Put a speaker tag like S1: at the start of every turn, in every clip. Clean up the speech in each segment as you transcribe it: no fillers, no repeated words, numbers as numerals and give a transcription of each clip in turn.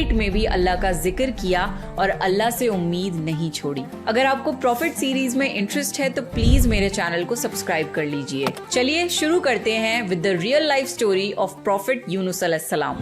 S1: پیٹ میں بھی اللہ کا ذکر کیا اور اللہ سے امید نہیں چھوڑی۔ اگر آپ کو پروفٹ سیریز میں انٹرسٹ ہے تو پلیز میرے چینل کو سبسکرائب کر لیجئے۔ چلیے شروع کرتے ہیں with the real life story of prophet Yunus علیہ السلام۔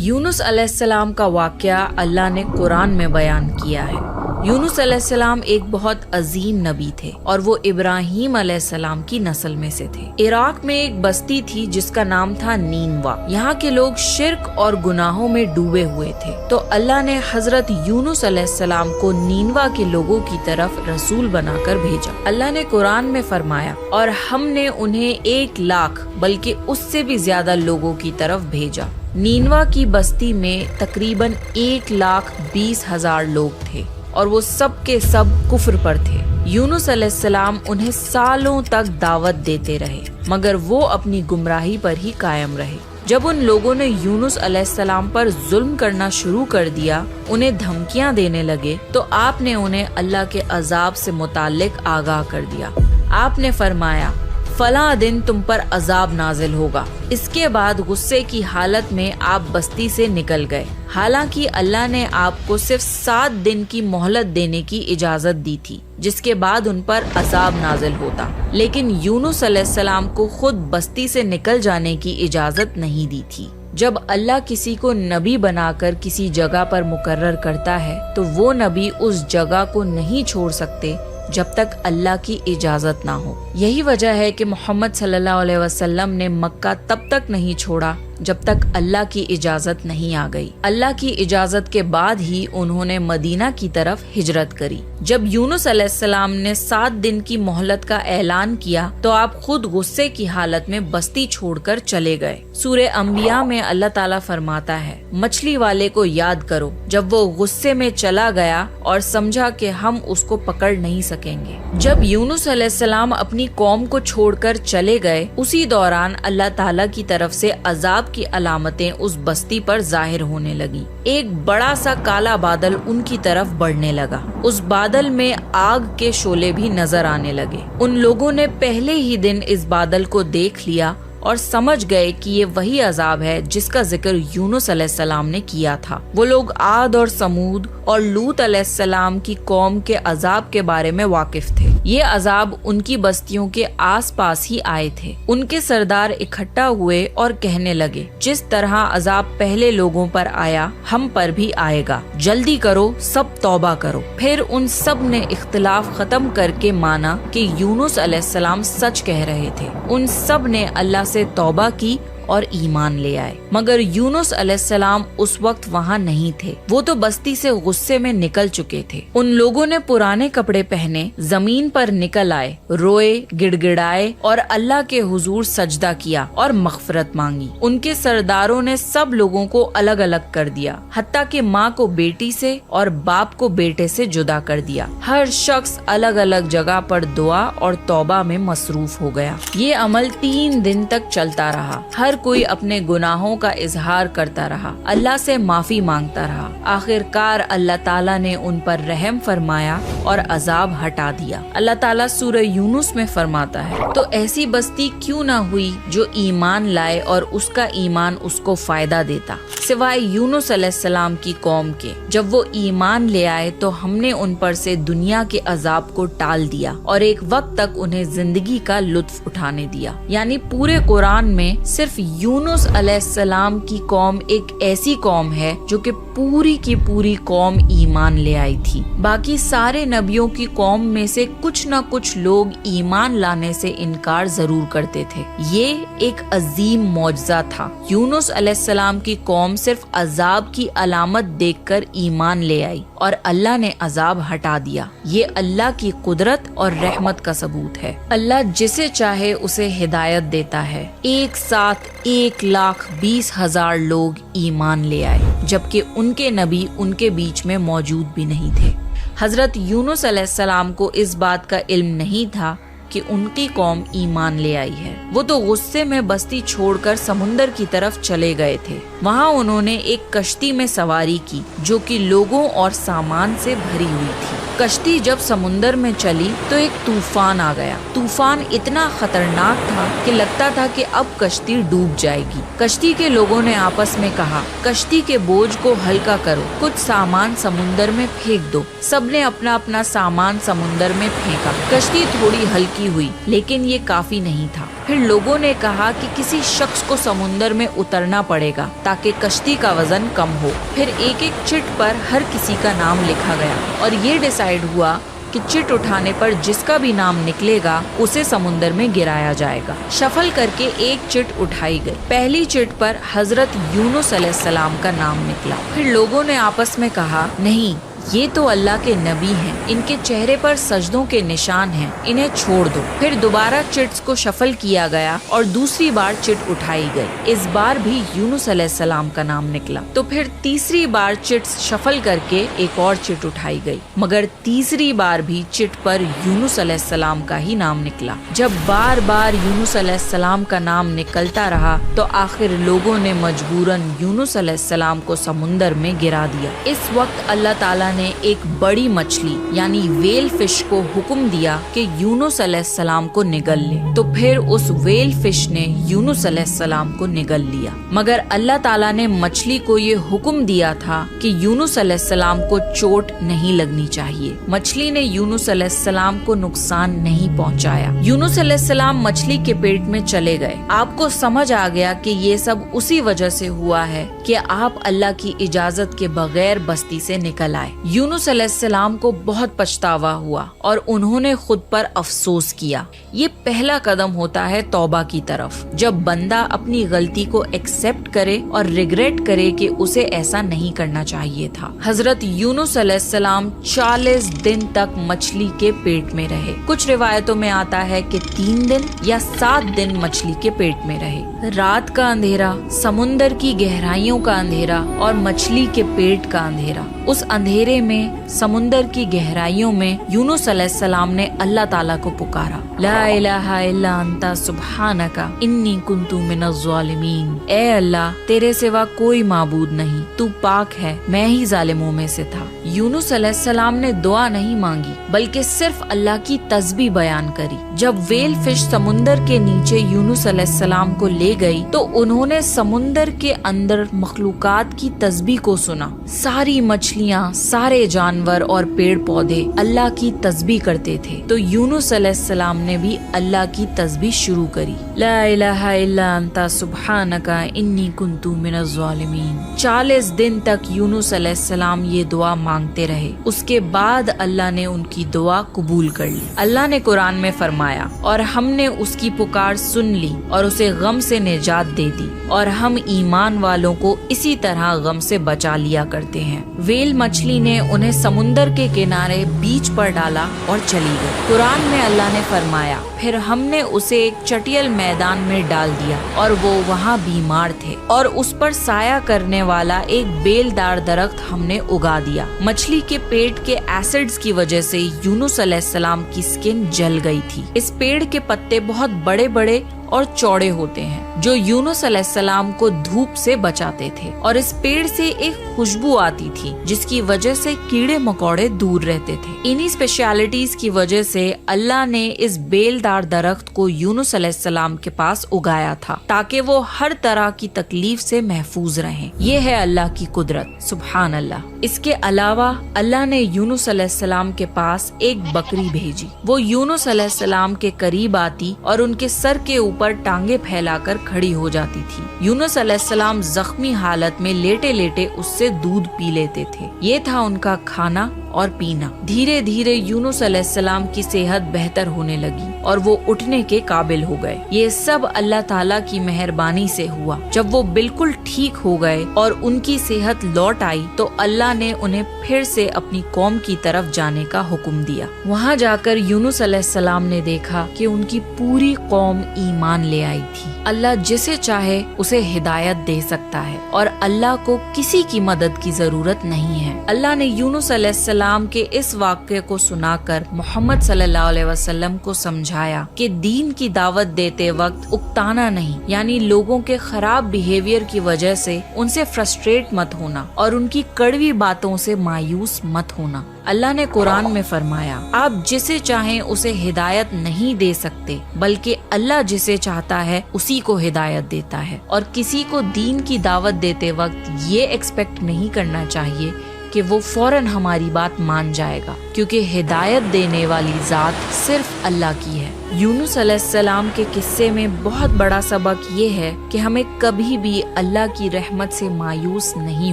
S1: یونس علیہ السلام کا واقعہ اللہ نے قرآن میں بیان کیا ہے۔ یونس علیہ السلام ایک بہت عظیم نبی تھے اور وہ ابراہیم علیہ السلام کی نسل میں سے تھے۔ عراق میں ایک بستی تھی جس کا نام تھا نینوا۔ یہاں کے لوگ شرک اور گناہوں میں ڈوبے ہوئے تھے، تو اللہ نے حضرت یونس علیہ السلام کو نینوا کے لوگوں کی طرف رسول بنا کر بھیجا۔ اللہ نے قرآن میں فرمایا، اور ہم نے انہیں 1,00,000 بلکہ اس سے بھی زیادہ لوگوں کی طرف بھیجا۔ نینوا کی بستی میں تقریباً 1,20,000 لوگ تھے اور وہ سب کے سب کفر پر تھے۔ یونس علیہ السلام انہیں سالوں تک دعوت دیتے رہے مگر وہ اپنی گمراہی پر ہی قائم رہے۔ جب ان لوگوں نے یونس علیہ السلام پر ظلم کرنا شروع کر دیا، انہیں دھمکیاں دینے لگے، تو آپ نے انہیں اللہ کے عذاب سے متعلق آگاہ کر دیا۔ آپ نے فرمایا، فلاں دن تم پر عذاب نازل ہوگا۔ اس کے بعد غصے کی حالت میں آپ بستی سے نکل گئے، حالانکہ اللہ نے آپ کو صرف 7 دن کی مہلت دینے کی اجازت دی تھی، جس کے بعد ان پر عذاب نازل ہوتا، لیکن یونس علیہ السلام کو خود بستی سے نکل جانے کی اجازت نہیں دی تھی۔ جب اللہ کسی کو نبی بنا کر کسی جگہ پر مقرر کرتا ہے تو وہ نبی اس جگہ کو نہیں چھوڑ سکتے جب تک اللہ کی اجازت نہ ہو۔ یہی وجہ ہے کہ محمد صلی اللہ علیہ وسلم نے مکہ تب تک نہیں چھوڑا جب تک اللہ کی اجازت نہیں آ گئی۔ اللہ کی اجازت کے بعد ہی انہوں نے مدینہ کی طرف ہجرت کری۔ جب یونس علیہ السلام نے 7 دن کی مہلت کا اعلان کیا تو آپ خود غصے کی حالت میں بستی چھوڑ کر چلے گئے۔ سورہ انبیاء میں اللہ تعالیٰ فرماتا ہے، مچھلی والے کو یاد کرو جب وہ غصے میں چلا گیا اور سمجھا کہ ہم اس کو پکڑ نہیں سکیں گے۔ جب یونس علیہ السلام اپنی قوم کو چھوڑ کر چلے گئے، اسی دوران اللہ تعالیٰ کی طرف سے عذاب کی علامتیں اس بستی پر ظاہر ہونے لگی۔ ایک بڑا سا کالا بادل ان کی طرف بڑھنے لگا۔ اس بادل میں آگ کے شعلے بھی نظر آنے لگے۔ ان لوگوں نے پہلے ہی دن اس بادل کو دیکھ لیا اور سمجھ گئے کہ یہ وہی عذاب ہے جس کا ذکر یونس علیہ السلام نے کیا تھا۔ وہ لوگ عاد اور سمود اور لوط علیہ السلام کی قوم کے عذاب کے بارے میں واقف تھے۔ یہ عذاب ان کی بستیوں کے آس پاس ہی آئے تھے۔ ان کے سردار اکٹھا ہوئے اور کہنے لگے، جس طرح عذاب پہلے لوگوں پر آیا ہم پر بھی آئے گا، جلدی کرو، سب توبہ کرو۔ پھر ان سب نے اختلاف ختم کر کے مانا کہ یونس علیہ السلام سچ کہہ رہے تھے۔ ان سب نے اللہ سے توبہ کی اور ایمان لے آئے، مگر یونس علیہ السلام اس وقت وہاں نہیں تھے۔ وہ تو بستی سے غصے میں نکل چکے تھے۔ ان لوگوں نے پرانے کپڑے پہنے، زمین پر نکل آئے، روئے، گڑ گڑائے اور اللہ کے حضور سجدہ کیا اور مغفرت مانگی۔ ان کے سرداروں نے سب لوگوں کو الگ الگ کر دیا، حتیٰ کہ ماں کو بیٹی سے اور باپ کو بیٹے سے جدا کر دیا۔ ہر شخص الگ الگ جگہ پر دعا اور توبہ میں مصروف ہو گیا۔ یہ عمل 3 دن تک چلتا رہا۔ ہر کوئی اپنے گناہوں کا اظہار کرتا رہا، اللہ سے معافی مانگتا رہا۔ آخر کار اللہ تعالیٰ نے ان پر رحم فرمایا اور عذاب ہٹا دیا۔ اللہ تعالیٰ سورہ یونس میں فرماتا ہے، تو ایسی بستی کیوں نہ ہوئی جو ایمان لائے اور اس کا ایمان اس کو فائدہ دیتا، سوائے یونس علیہ السلام کی قوم کے۔ جب وہ ایمان لے آئے تو ہم نے ان پر سے دنیا کے عذاب کو ٹال دیا اور ایک وقت تک انہیں زندگی کا لطف اٹھانے دیا۔ یعنی پورے قرآن میں صرف یونس علیہ السلام کی قوم ایک ایسی قوم ہے جو کہ پوری کی پوری قوم ایمان لے آئی تھی۔ باقی سارے نبیوں کی قوم میں سے کچھ نہ کچھ لوگ ایمان لانے سے انکار ضرور کرتے تھے۔ یہ ایک عظیم معجزہ تھا۔ یونس علیہ السلام کی قوم صرف عذاب کی علامت دیکھ کر ایمان لے آئی اور اللہ نے عذاب ہٹا دیا۔ یہ اللہ کی قدرت اور رحمت کا ثبوت ہے۔ اللہ جسے چاہے اسے ہدایت دیتا ہے۔ ایک ساتھ 1,20,000 لوگ ایمان لے آئے، جبکہ ان کے نبی ان کے بیچ میں موجود بھی نہیں تھے۔ حضرت یونس علیہ السلام کو اس بات کا علم نہیں تھا کہ ان کی قوم ایمان لے آئی ہے۔ وہ تو غصے میں بستی چھوڑ کر سمندر کی طرف چلے گئے تھے۔ وہاں انہوں نے ایک کشتی میں سواری کی جو کہ لوگوں اور سامان سے بھری ہوئی تھی۔ कश्ती जब समुंदर में चली तो एक तूफान आ गया। तूफान इतना खतरनाक था कि लगता था कि अब कश्ती डूब जाएगी। कश्ती के लोगों ने आपस में कहा, कश्ती के बोझ को हल्का करो, कुछ सामान समुंदर में फेंक दो। सबने अपना अपना सामान समुंदर में फेंका। कश्ती थोड़ी हल्की हुई, लेकिन ये काफी नहीं था। फिर लोगों ने कहा कि किसी शख्स को समुंदर में उतरना पड़ेगा ताकि कश्ती का वजन कम हो। फिर एक एक चिट पर हर किसी का नाम लिखा गया और ये डिसाइड हुआ कि चिट उठाने पर जिसका भी नाम निकलेगा उसे समुंदर में गिराया जाएगा। शफल करके एक चिट उठाई गई। पहली चिट पर हजरत यूनुस अलैहिस्सलाम का नाम निकला। फिर लोगों ने आपस में कहा, नहीं, ये तो अल्लाह के नबी हैं, इनके चेहरे पर सजदों के निशान हैं, इन्हें छोड़ दो। फिर दोबारा चिट्स को शफल किया गया और दूसरी बार चिट उठाई गई। इस बार भी यूनुस अलैहिस्सलाम का नाम निकला। तो फिर तीसरी बार चिट्स शफल करके एक और चिट उठाई गई, मगर तीसरी बार भी चिट पर यूनुस अलैहिस्सलाम का ही नाम निकला। जब बार बार यूनुस अलैहिस्सलाम का नाम निकलता रहा तो आखिर लोगों ने मजबूरन यूनुस अलैहिस्सलाम को समुंदर में गिरा दिया। इस वक्त अल्लाह ताला ने एक बड़ी मछली यानी वेल फिश को हुक्म दिया कि यूनुस अलैहिस्सलाम को निगल ले। तो फिर उस वेल फिश ने यूनुस अलैहिस्सलाम को निगल लिया। मगर अल्लाह ताला ने मछली को ये हुक्म दिया था कि यूनुस अलैहिस्सलाम को चोट नहीं लगनी चाहिए। मछली ने यूनुस अलैहिस्सलाम को नुकसान नहीं पहुंचाया। यूनुस अलैहिस्सलाम मछली के पेट में चले गए। आपको समझ आ गया कि ये सब उसी वजह से हुआ है कि आप अल्लाह की इजाजत के बगैर बस्ती से निकल आए। यूनुस अलैहिस्सलाम को बहुत पछतावा हुआ और उन्होंने खुद पर अफसोस किया। ये पहला कदम होता है तौबा की तरफ, जब बंदा अपनी गलती को एक्सेप्ट करे और रिग्रेट करे कि उसे ऐसा नहीं करना चाहिए था। हजरत यूनुस अलैहिस्सलाम 40 दिन तक मछली के पेट में रहे। कुछ रिवायतों में आता है कि 3 दिन या 7 दिन मछली के पेट में रहे। रात का अंधेरा, समुंदर की गहराइयों का अंधेरा और मछली के पेट का अंधेरा। उस अंधेरे में, समुंदर की गहराइयों में यूनुस अलैहिस्सलाम ने अल्लाह ताला को पुकारा, ला इलाहा इल्ला अंता सुब्हानका इन्नी कुन्तु मिनज़ ज़ालिमीन। ए अल्लाह, तेरे सिवा कोई माबूद नहीं, तू पाक है, मैं ही जालिमों में से था। यूनुस अलैहिस्सलाम ने दुआ नहीं मांगी, बल्कि सिर्फ अल्लाह की तस्बीह बयान करी। जब वेल फिश समुंदर के नीचे यूनुस अलैहिस्सलाम को ले गई तो उन्होंने समुंदर के अंदर मखलूकात की तस्बीह को सुना। सारी मछलियाँ, सारे जानवर और पेड़ पौधे अल्लाह की तस्बीह करते थे। तो यूनुस अलैहिस्सलाम ने भी अल्लाह की तस्बीह शुरू करी, ला इलाहा इल्ला अंता सुब्हानका इन्नी कुन्तु मिनज़ ज़ालिमीन। 40 दिन तक यूनुस अलैहिस्सलाम ये दुआ मांगते रहे। उसके बाद अल्लाह ने उनकी दुआ कबूल कर ली। अल्लाह ने कुरान में फरमाया, और हमने उसकी पुकार सुन ली और उसे गम से निजात दे दी, और हम ईमान वालों को इसी तरह गम से बचा लिया करते हैं। वेल मछली ने उन्हें समुंदर के किनारे बीच पर डाला और चली गई। कुरान में अल्लाह ने फरमाया, फिर हमने उसे एक चटियल मैदान में डाल दिया और वो वहाँ बीमार थे, और उस पर साया करने वाला एक बेलदार दरख्त हमने उगा दिया। मछली के पेट के एसिड्स की वजह से यूनुस अलैहिस्सलाम की स्किन जल गई थी। इस पेड़ के पत्ते बहुत बड़े बड़े और चौड़े होते हैं जो यूनुस अलैहिस्सलाम को धूप से बचाते थे, और इस पेड़ से एक खुशबू आती थी जिसकी वजह से कीड़े मकोड़े दूर रहते थे। इन्हीं स्पेशलिटीज की वजह से अल्लाह ने इस बेलदार दरख्त को यूनुस अलैहिस्सलाम के पास उगाया था ताकि वो हर तरह की तकलीफ से महफूज रहें। ये है अल्लाह की कुदरत, सुभान अल्लाह। इसके अलावा अल्लाह ने यूनुस अलैहिस्सलाम के पास एक बकरी भेजी। वो यूनुस अलैहिस्सलाम के करीब आती और उनके सर के ऊपर टांगे फैलाकर खड़ी हो जाती थी। यूनुस अलैहिस्सलाम जख्मी हालत में लेटे लेटे उससे दूध पी लेते थे। ये था उनका खाना और पीना। धीरे धीरे यूनुस अलैहिस्सलाम की सेहत बेहतर होने लगी और वो उठने के काबिल हो गए। ये सब अल्लाह ताला की मेहरबानी से हुआ। जब वो बिल्कुल ठीक हो गए और उनकी सेहत लौट आई तो अल्लाह ने उन्हें फिर से अपनी कौम की तरफ जाने का हुक्म दिया। वहाँ जाकर यूनुस अलैहिस्सलाम ने देखा कि उनकी पूरी कौम ईमान ले आई थी। अल्लाह जिसे चाहे उसे हिदायत दे सकता है और अल्लाह को किसी की मदद की जरूरत नहीं है। अल्लाह ने यूनुस अलैहिस्सलाम अलैहिस्सलाम के इस वाक़े को सुनाकर मोहम्मद सल्लल्लाहु अलैहि वसल्लम को समझाया कि दीन की दावत देते वक्त उकताना नहीं, यानी लोगों के खराब बिहेवियर की वजह से उनसे फ्रस्ट्रेट मत होना और उनकी कड़वी बातों से मायूस मत होना। अल्लाह ने कुरान में फरमाया, आप जिसे चाहें उसे हिदायत नहीं दे सकते, बल्कि अल्लाह जिसे चाहता है उसी को हिदायत देता है। और किसी को दीन की दावत देते वक्त ये एक्सपेक्ट नहीं करना चाहिए कि वो फौरन हमारी बात मान जाएगा, क्योंकि हिदायत देने वाली जात सिर्फ अल्लाह की है। यूनुस अलैहिस्सलाम के किस्से में बहुत बड़ा सबक ये है कि हमें कभी भी अल्लाह की रहमत से मायूस नहीं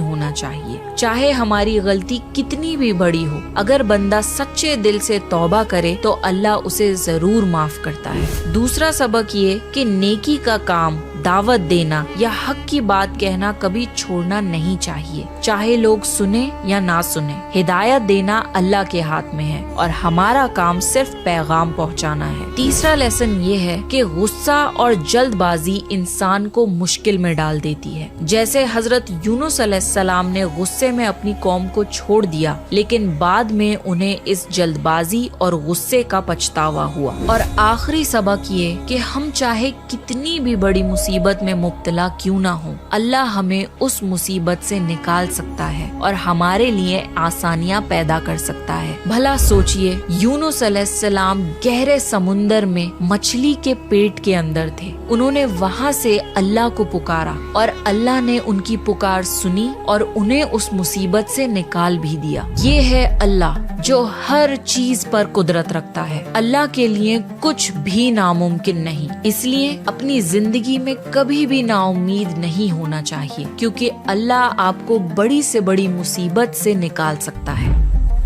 S1: होना चाहिए, चाहे हमारी गलती कितनी भी बड़ी हो। अगर बंदा सच्चे दिल से तौबा करे तो अल्लाह उसे जरूर माफ करता है। दूसरा सबक ये कि नेकी का काम, दावत देना या हक की बात कहना कभी छोड़ना नहीं चाहिए, चाहे लोग सुने या ना सुने। हिदायत देना अल्लाह के हाथ में है और हमारा काम सिर्फ पैगाम पहुंचाना है। तीसरा लेसन ये है कि गुस्सा और जल्दबाजी इंसान को मुश्किल में डाल देती है। जैसे हजरत यूनुस अलैहिस्सलाम ने गुस्से में अपनी कौम को छोड़ दिया, लेकिन बाद में उन्हें इस जल्दबाजी और गुस्से का पछतावा हुआ। और आखिरी सबक ये कि हम चाहे कितनी भी बड़ी मुसीबत में मुब्तला क्यों ना हो, अल्लाह हमें उस मुसीबत से निकाल सकता है और हमारे लिए आसानियाँ पैदा कर सकता है। भला सोचिए, यूनुस अलैहिस्सलाम गहरे समुंदर में मछली के पेट के अंदर थे। उन्होंने वहाँ से अल्लाह को पुकारा और अल्लाह ने उनकी पुकार सुनी और उन्हें उस मुसीबत से निकाल भी दिया। ये है अल्लाह जो हर चीज पर कुदरत रखता है। अल्लाह के लिए कुछ भी नामुमकिन नहीं, इसलिए अपनी जिंदगी में कभी भी नाउम्मीद नहीं होना चाहिए, क्योंकि अल्लाह आपको बड़ी से बड़ी मुसीबत से निकाल सकता है।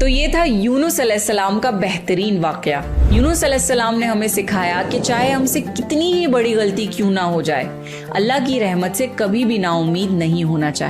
S2: तो ये था यूनुस अलैहिस्सलाम का बेहतरीन वाकया। यूनुस अलैहिस्सलाम ने हमें सिखाया कि चाहे हमसे कितनी ही बड़ी गलती क्यों ना हो जाए, अल्लाह की रहमत से कभी भी नाउम्मीद नहीं होना चाहिए।